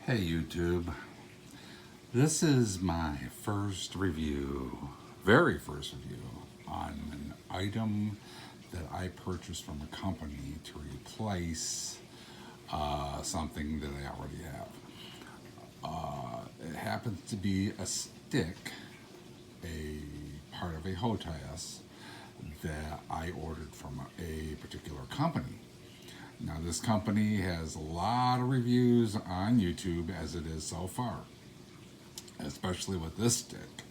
Hey YouTube, this is my first review, very first review, on an item that I purchased from a company to replace something that I already have. It happens to be a stick, a part of a HOTAS that I ordered from a particular company. Now this company has a lot of reviews on YouTube as it is so far, especially with this stick.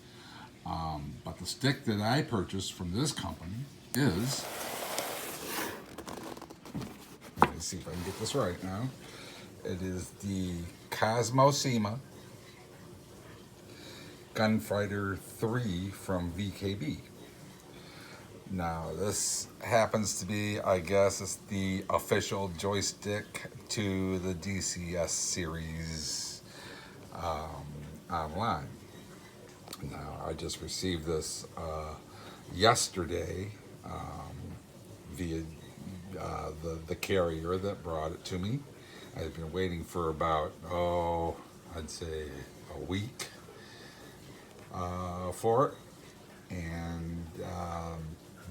But the stick that I purchased from this company is, let me see if I can get this right now, it is the Kosmosima Gunfighter 3 from VKB. Now, this happens to be, I guess, it's the official joystick to the DCS series online. Now, I just received this yesterday via the carrier that brought it to me. I've been waiting for about, I'd say a week for it. And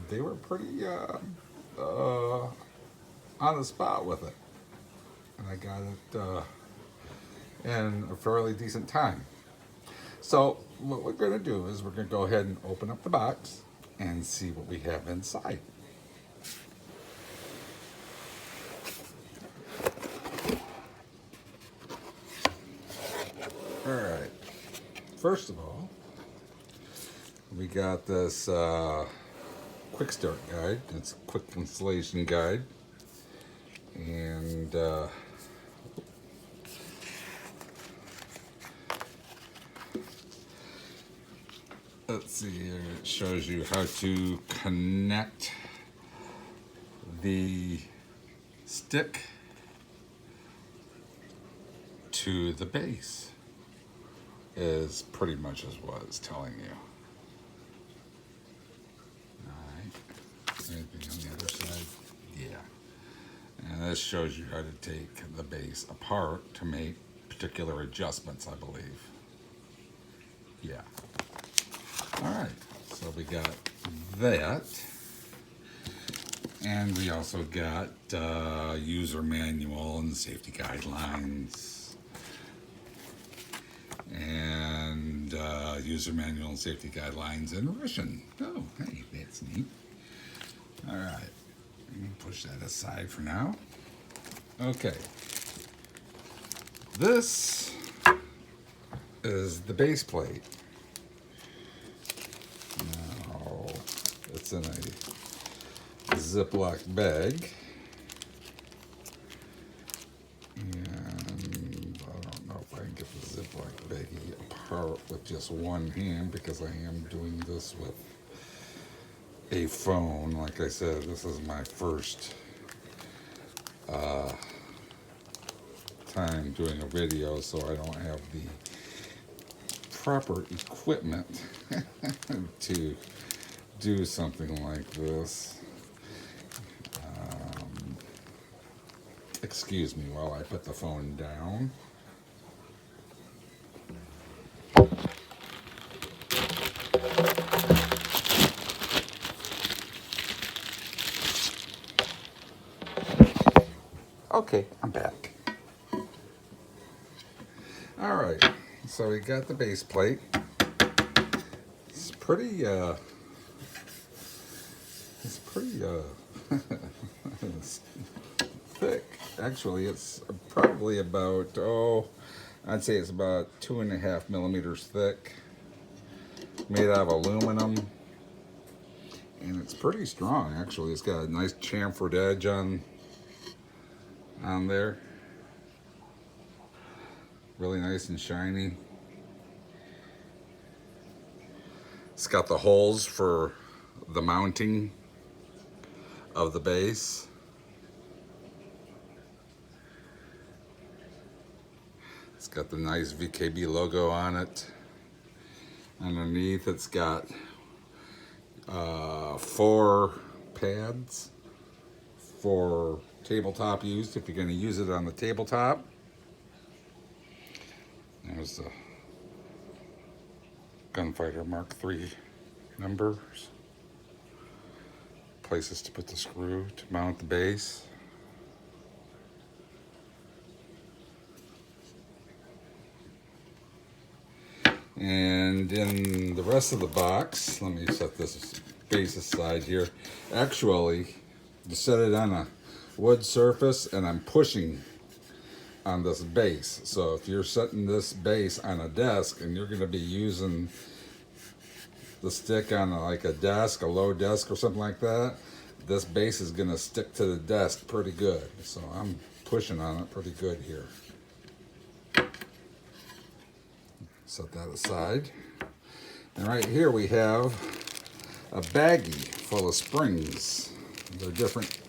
they were pretty on the spot with it, and I got it in a fairly decent time. So what we're going to do is we're going to go ahead and open up the box and see what we have inside. All right, first of all, we got this quick start guide. It's a quick installation guide, and let's see here. It shows you how to connect the stick to the base. Is pretty much as what it's telling you. Anything on the other side? Yeah. And this shows you how to take the base apart to make particular adjustments, I believe. Yeah. All right. So we got that. And we also got user manual and safety guidelines. And user manual and safety guidelines in Russian. Oh, hey, that's neat. All right, let me push that aside for now. Okay, this is the base plate. Now, it's in a Ziploc bag. And I don't know if I can get the Ziploc baggie apart with just one hand because I am doing this with a phone. Like I said, this is my first time doing a video, so I don't have the proper equipment to do something like this. Excuse me while I put the phone down. Okay, I'm back. All right, so we got the base plate. It's pretty, it's thick. Actually, it's probably about, I'd say it's about 2.5 millimeters thick. Made out of aluminum. And it's pretty strong, actually. It's got a nice chamfered edge on there. Really nice and shiny. It's got the holes for the mounting of the base. It's got the nice VKB logo on it. Underneath it's got 4 pads for tabletop use if you're going to use it on the tabletop. There's the Gunfighter Mark III numbers. Places to put the screw to mount the base. And in the rest of the box, let me set this base aside here. Actually, you set it on a wood surface, and I'm pushing on this base. So if you're setting this base on a desk and you're going to be using the stick on like a desk, a low desk or something like that, this base is going to stick to the desk pretty good. So I'm pushing on it pretty good here. Set that aside. And right here we have a baggie full of springs. They're different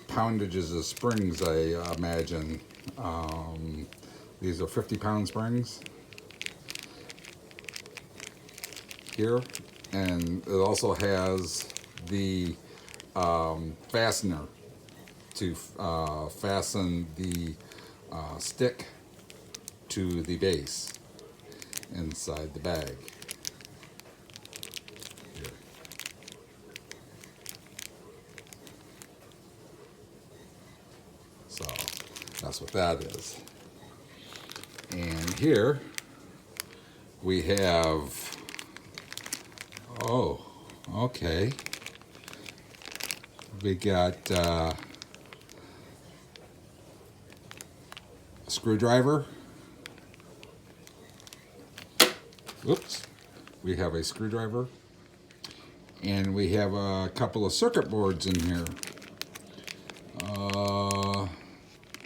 poundages of springs, I imagine. These are 50-pound springs here. And it also has the fastener to fasten the stick to the base inside the bag. Here. So that's what that is. And here we have, oh, okay. We got a screwdriver. Oops. We have a screwdriver. And we have a couple of circuit boards in here.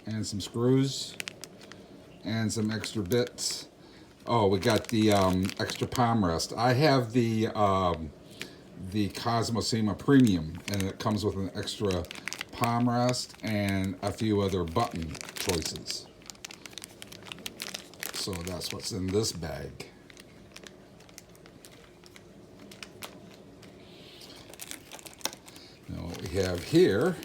And some screws. And some extra bits. Oh, we got the extra palm rest. I have the Kosmosima Premium, and it comes with an extra palm rest and a few other button choices. So that's what's in this bag. Now what we have here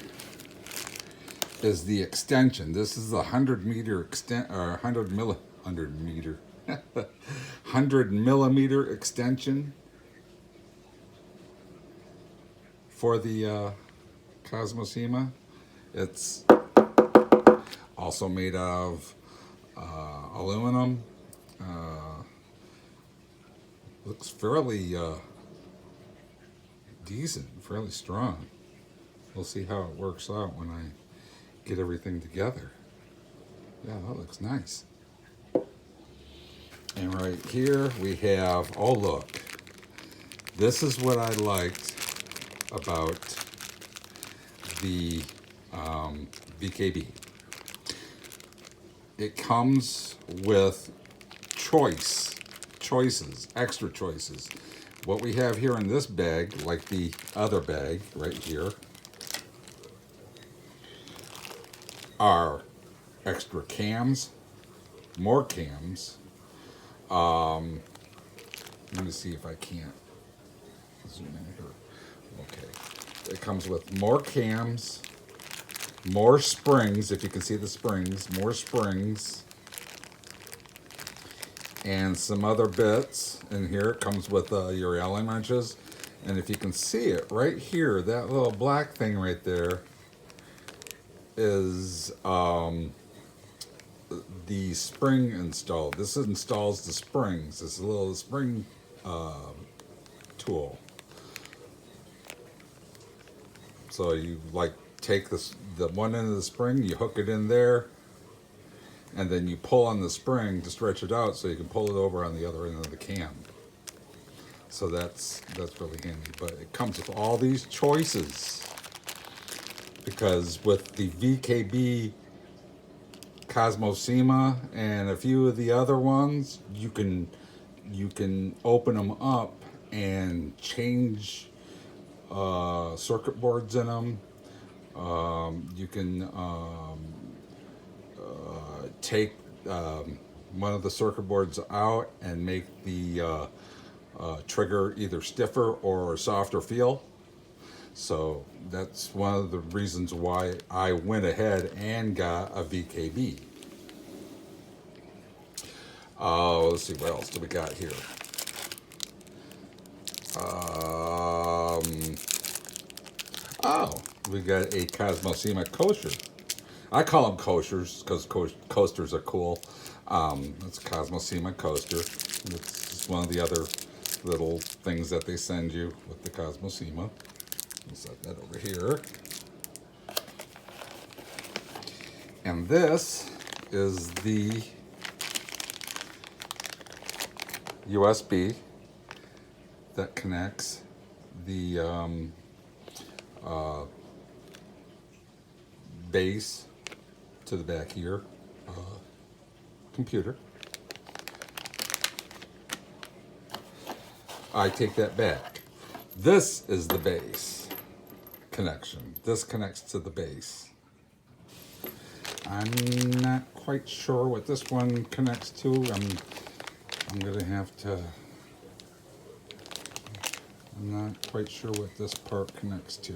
is the extension. This is the 100 millimeter extension for the Kosmosima. It's also made of aluminum. Looks fairly decent, fairly strong. We'll see how it works out when I get everything together. Yeah, that looks nice. And right here we have, oh look, this is what I liked about the VKB. It comes with choices, extra choices. What we have here in this bag, like the other bag right here, are extra cams, more cams. Let me see if I can't zoom in here. Okay. It comes with more cams, more springs, if you can see the springs, more springs, and some other bits. And here it comes with your Allen wrenches. And if you can see it right here, that little black thing right there is the spring installed. This installs the springs. This little spring tool. So you like take the one end of the spring, you hook it in there, and then you pull on the spring to stretch it out so you can pull it over on the other end of the cam. So that's really handy. But it comes with all these choices, because with the VKB Kosmosima and a few of the other ones, you can open them up and change circuit boards in them. You can take one of the circuit boards out and make the trigger either stiffer or softer feel. So that's one of the reasons why I went ahead and got a VKB. Let's see, what else do we got here? We got a Kosmosima coaster. I call them coasters because coasters are cool. It's a Kosmosima coaster. It's just one of the other little things that they send you with the Kosmosima. I'll set that over here. And this is the USB that connects the base to the back here computer. I take that back. This is the base connection. This connects to the base. I'm not quite sure what this one connects to. I'm gonna have to. I'm not quite sure what this part connects to.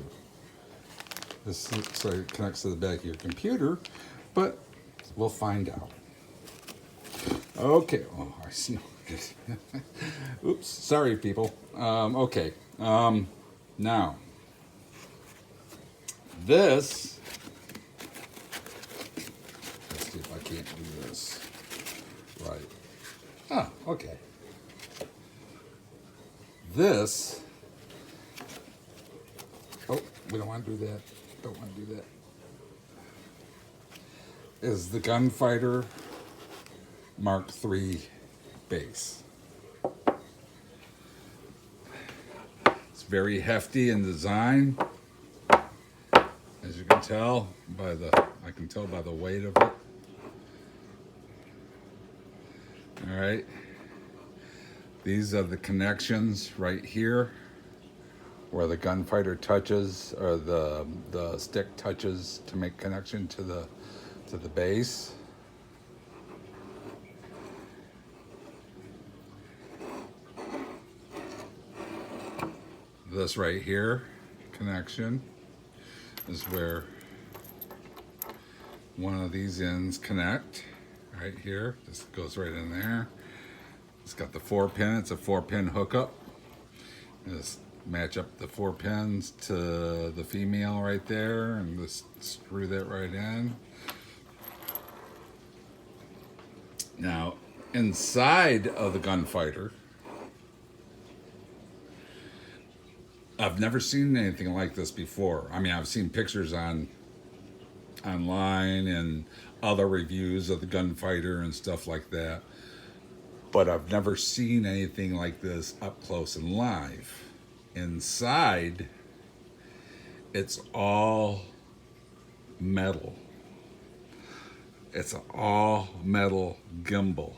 This looks like it connects to the back of your computer, but we'll find out. Okay. Oh, I snorted. Oops. Sorry, people. Okay. Now, this. Let's see if I can't do this right. Ah, okay. This. Oh, we don't want to do that. Don't want to do that. Is the Gunfighter Mark III base. It's very hefty in design, as you can tell by I can tell by the weight of it. All right. These are the connections right here, where the Gunfighter touches, or the stick touches to make connection to the base. This right here connection is where one of these ends connect. Right here, this goes right in there. It's got the 4-pin. It's a 4-pin hookup. Just match up the 4 pins to the female right there, and just screw that right in. Now, inside of the Gunfighter, I've never seen anything like this before. I mean, I've seen pictures online and other reviews of the Gunfighter and stuff like that, but I've never seen anything like this up close and live. Inside, it's all metal. It's an all metal gimbal.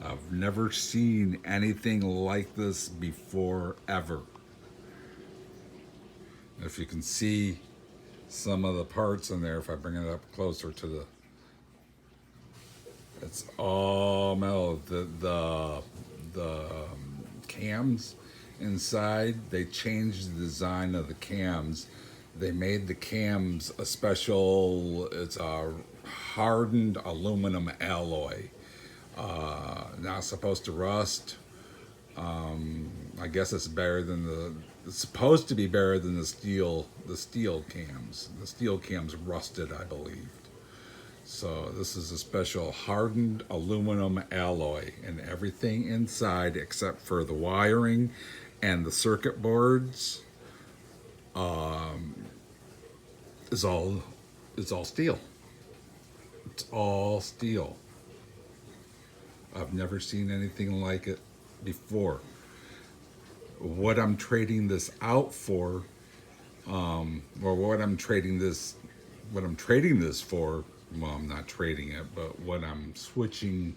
I've never seen anything like this before, ever. If you can see some of the parts in there, if I bring it up closer to it's all metal. The cams inside, they changed the design of the cams. They made the cams a special, it's a hardened aluminum alloy. Not supposed to rust. I guess it's better than it's supposed to be better than the steel cams. The steel cams rusted, I believe. So this is a special hardened aluminum alloy, and everything inside except for the wiring and the circuit boards is all steel. It's all steel. I've never seen anything like it before. What I'm trading this out for, or what I'm trading this for, well, I'm not trading it, but what I'm switching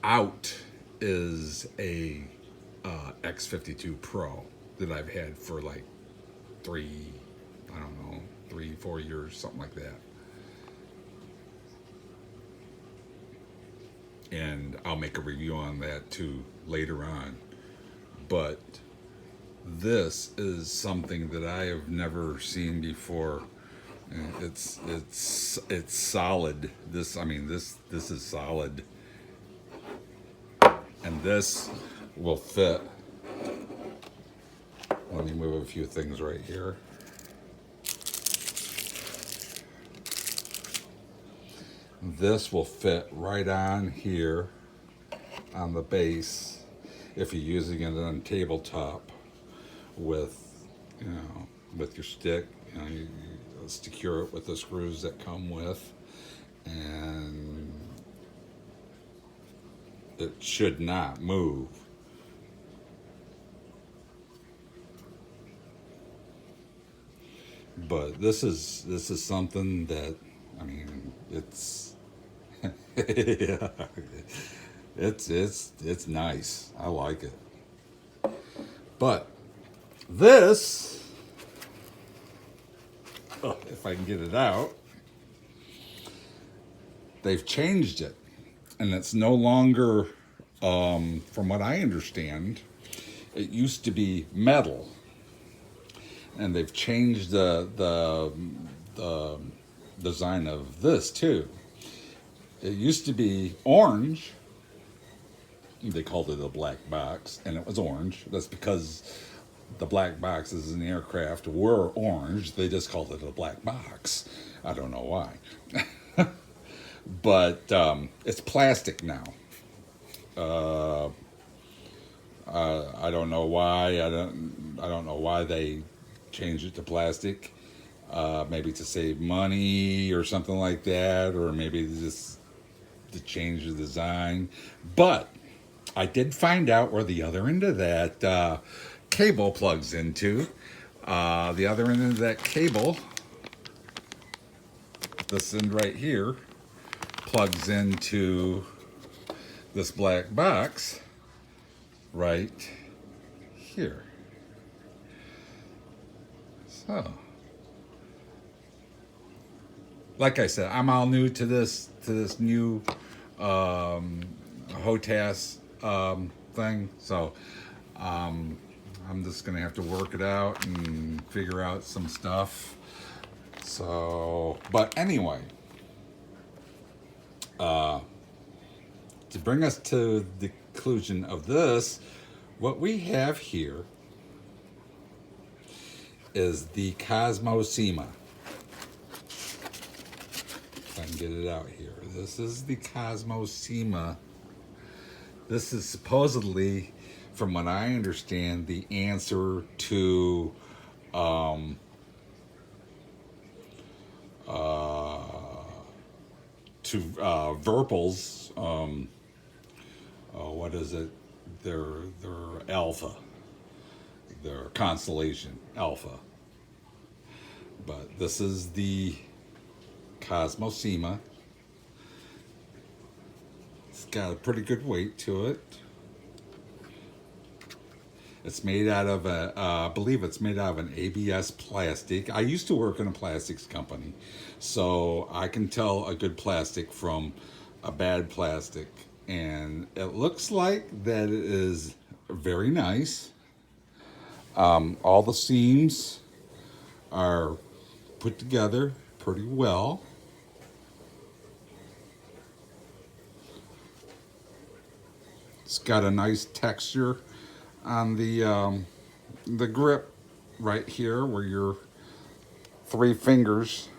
out is a X52 Pro that I've had for like 3, 4 years, something like that. And I'll make a review on that too later on. But this is something that I have never seen before. It's solid. This is solid, and this will fit. Let me move a few things right here. This will fit right on here on the base if you're using it on tabletop with, with your stick. You secure it with the screws that come with, and it should not move. But this is something that, it's yeah, it's nice. I like it. But this, if I can get it out, they've changed it, and it's no longer, from what I understand, it used to be metal, and they've changed the design of this too. It used to be orange. They called it a black box, and it was orange. That's because the black boxes in the aircraft were orange. They just called it a black box. I don't know why. But it's plastic now. I don't know why. I don't know why they changed it to plastic. Maybe to save money or something like that, or maybe just to change the design. But I did find out where the other end of that cable plugs into. The other end of that cable, this end right here, plugs into this black box right here. So, like I said, I'm all new to this new HOTAS thing, so I'm just gonna have to work it out and figure out some stuff. So, but anyway, to bring us to the conclusion of this, what we have here is the Kosmosima. If I can get it out here. This is the Kosmosima. This is supposedly, from what I understand, the answer to Verpal's, what is it? Their Alpha, their constellation Alpha. But this is the Kosmosima. It's got a pretty good weight to it. It's made out of I believe it's made out of an ABS plastic. I used to work in a plastics company, so I can tell a good plastic from a bad plastic. And it looks like that it is very nice. All the seams are put together pretty well. It's got a nice texture on the grip right here, where your 3 fingers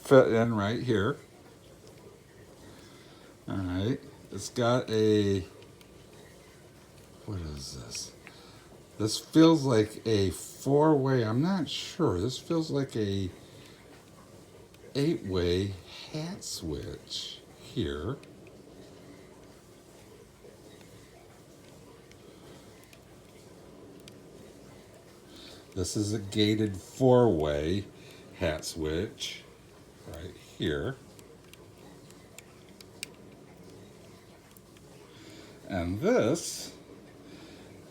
fit in right here. All right, it's got a, what is this? This feels like a 4-way. I'm not sure. This feels like a 8-way hat switch here. This is a gated 4-way hat switch right here. And this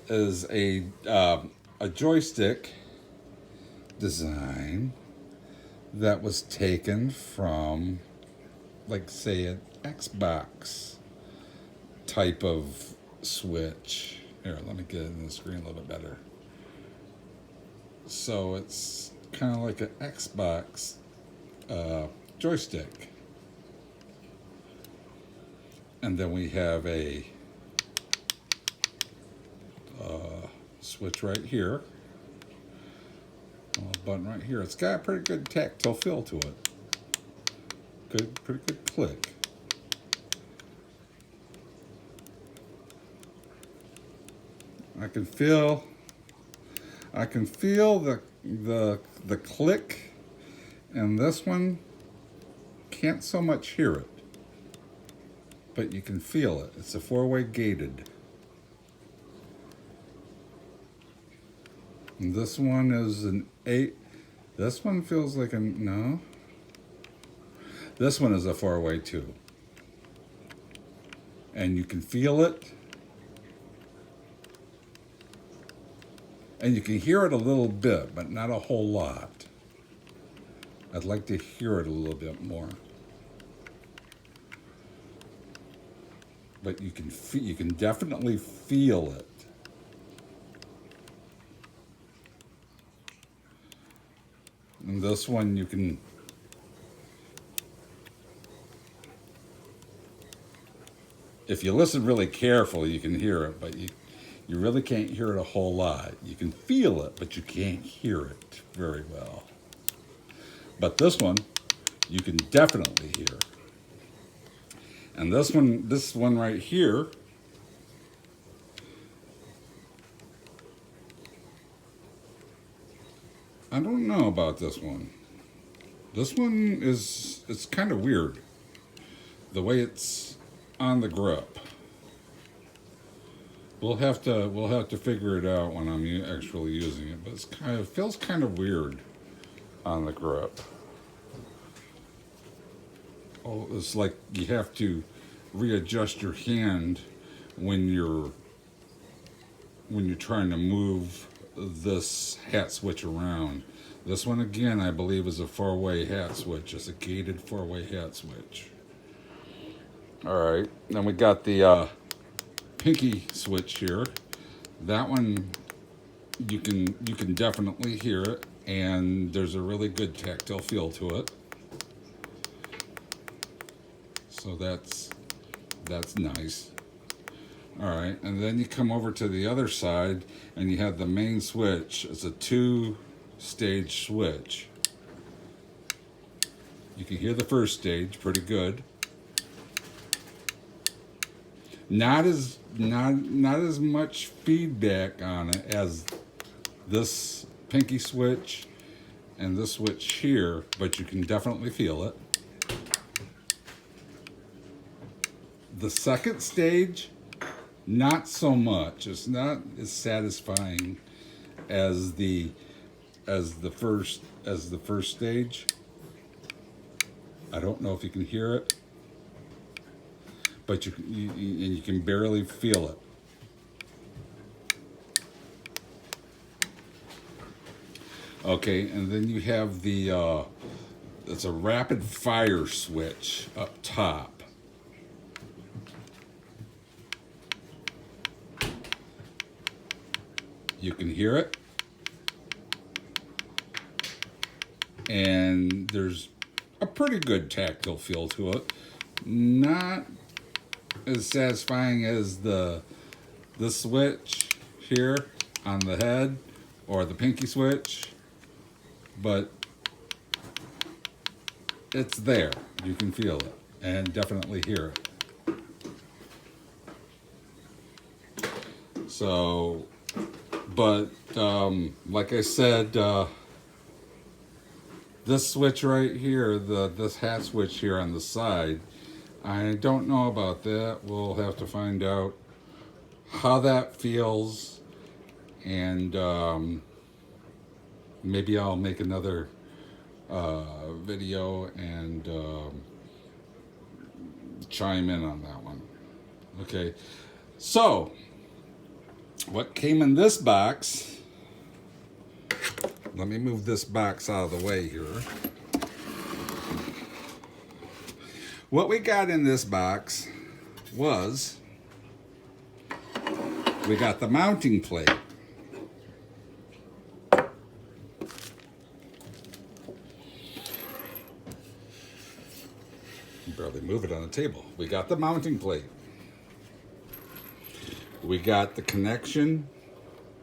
is a joystick design that was taken from, like, say, an Xbox type of switch. Here, let me get it in the screen a little bit better. So it's kind of like an Xbox joystick. And then we have a switch right here. A button right here. It's got a pretty good tactile feel to it. Pretty good click. I can feel the click, and this one can't so much hear it, but you can feel it. It's a 4-way gated. And this one is an 8. This one feels like a no. This one is a 4-way too, and you can feel it. And you can hear it a little bit, but not a whole lot. I'd like to hear it a little bit more. But you can definitely feel it. And this one you can, if you listen really carefully, you can hear it, but you really can't hear it a whole lot. You can feel it, but you can't hear it very well. But this one, you can definitely hear. And this one right here, I don't know about this one. This one it's kind of weird, the way it's on the grip. We'll have to figure it out when I'm actually using it, but it feels kind of weird on the grip. Oh, it's like you have to readjust your hand when you're trying to move this hat switch around. This one again, I believe, is a 4-way hat switch. It's a gated 4-way hat switch. All right, then we got the pinky switch here. That one you can definitely hear it, and there's a really good tactile feel to it. So that's nice. All right, and then you come over to the other side and you have the main switch. It's a 2-stage switch. You can hear the first stage pretty good. Not as much feedback on it as this pinky switch and this switch here, but you can definitely feel it. The second stage, not so much. It's not as satisfying as the first stage. I don't know if you can hear it, but you can barely feel it. Okay, and then you have it's a rapid fire switch up top. You can hear it, and there's a pretty good tactile feel to it. Not as satisfying as the switch here on the head or the pinky switch, but it's there. You can feel it and definitely hear it. So, but like I said, this switch right here, this hat switch here on the side, I don't know about that. We'll have to find out how that feels, and maybe I'll make another video and chime in on that one. Okay, so what came in this box, let me move this box out of the way here. What we got in this box was, we got the mounting plate. hardly move it on the table. We got the mounting plate. We got the connection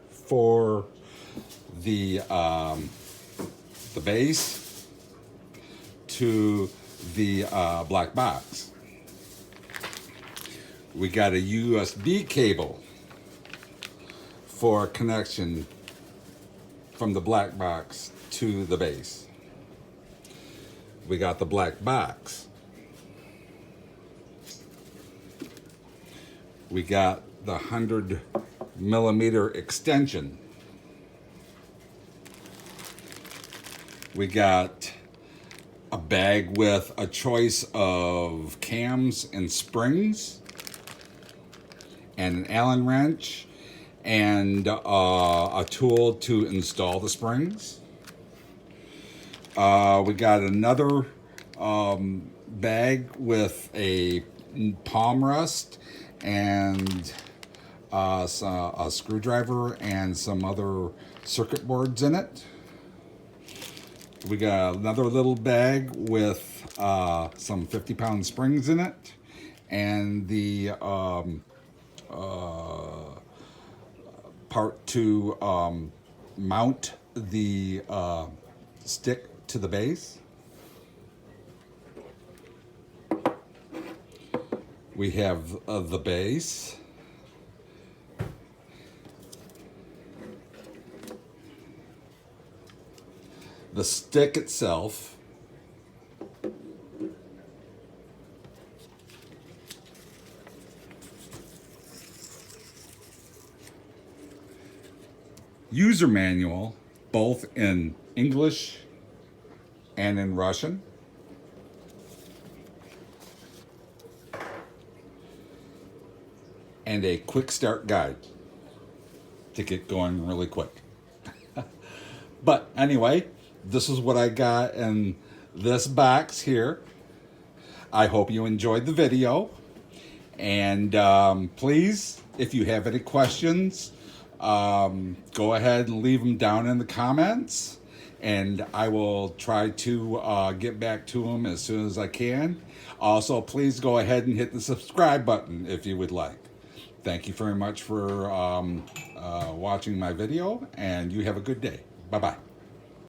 for the base to the black box. We got a USB cable for connection from the black box to the base. We got the black box. We got the 100mm extension. We got a bag with a choice of cams and springs, and an Allen wrench, and a tool to install the springs. We got another bag with a palm rest and a screwdriver and some other circuit boards in it. We got another little bag with some 50-pound springs in it, and the part to mount the stick to the base. We have the base. The stick itself. User manual, both in English and in Russian. And a quick start guide to get going really quick. But anyway, this is what I got in this box here. I hope you enjoyed the video. And please, if you have any questions, go ahead and leave them down in the comments, and I will try to get back to them as soon as I can. Also, please go ahead and hit the subscribe button if you would like. Thank you very much for watching my video, and you have a good day. Bye-bye.